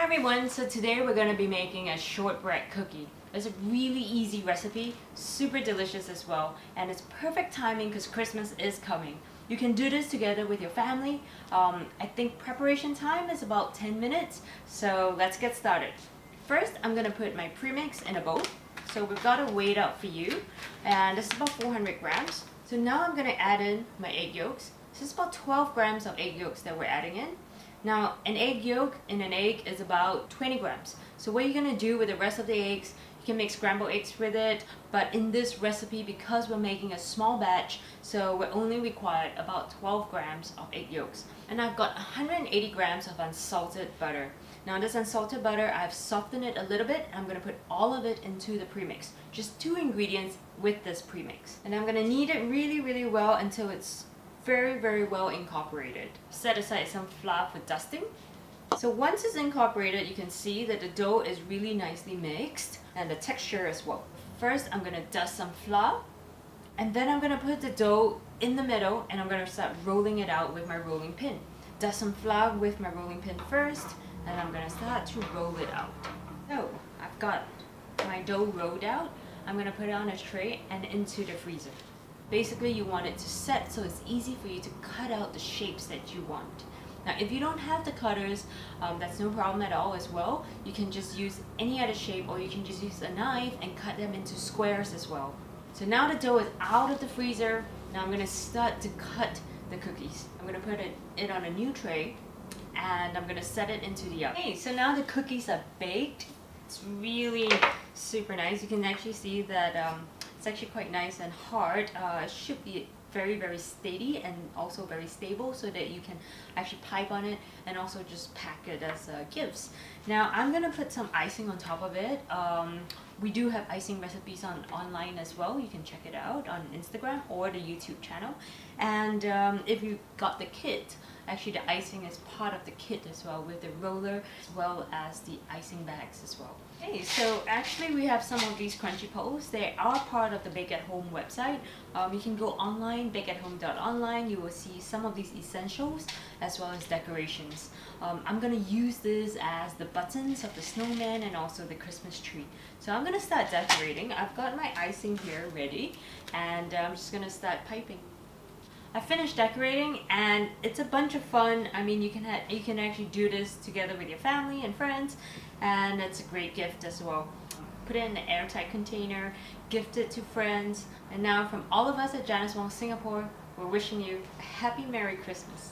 Hi everyone, so today we're going to be making a shortbread cookie. It's a really easy recipe, super delicious as well, and it's perfect timing because Christmas is coming. You can do this together with your family. I think preparation time is about 10 minutes, so let's get started. First, I'm going to put my premix in a bowl. So we've got a weight out for you, and this is about 400 grams. So now I'm going to add in my egg yolks. This is about 12 grams of egg yolks that we're adding in. Now, an egg yolk in an egg is about 20 grams. So what you're going to do with the rest of the eggs, you can make scrambled eggs with it, but in this recipe, because we're making a small batch, so we're only required about 12 grams of egg yolks. And I've got 180 grams of unsalted butter. Now this unsalted butter, I've softened it a little bit, and I'm going to put all of it into the premix. Just 2 ingredients with this premix. And I'm going to knead it really well until it's very well incorporated. Set aside some flour for dusting. So once it's incorporated, you can see that the dough is really nicely mixed and the texture as well. First, I'm going to dust some flour, and then I'm going to put the dough in the middle, and I'm going to start rolling it out with my rolling pin. Dust some flour with my rolling pin first, and I'm going to start to roll it out. So I've got my dough rolled out. I'm going to put it on a tray and into the freezer. Basically, you want it to set so it's easy for you to cut out the shapes that you want. Now, if you don't have the cutters, that's no problem at all as well. You can just use any other shape, or you can just use a knife and cut them into squares as well. So now the dough is out of the freezer. Now I'm going to start to cut the cookies. I'm going to put it on a new tray, and I'm going to set it into the oven. Okay, so now the cookies are baked. It's really super nice. You can actually see that it's actually quite nice and hard. It should be very steady and also very stable, so that you can actually pipe on it and also just pack it as gifts. Now I'm gonna put some icing on top of it. We do have icing recipes online as well. You can check it out on Instagram or the YouTube channel. And if you got the kit, actually the icing is part of the kit as well, with the roller as well as the icing bags as well. Okay, so actually we have some of these crunchy poles. They are part of the Bake at Home website. You can go online, bakeathome.online. You will see some of these essentials as well as decorations. I'm going to use this as the buttons of the snowman and also the Christmas tree. So I'm going to start decorating. I've got my icing here ready, and I'm just going to start piping. I finished decorating, and it's a bunch of fun. I mean, you can actually do this together with your family and friends, and it's a great gift as well. Put it in an airtight container, gift it to friends, and now from all of us at Janice Wong Singapore, we're wishing you a happy Merry Christmas.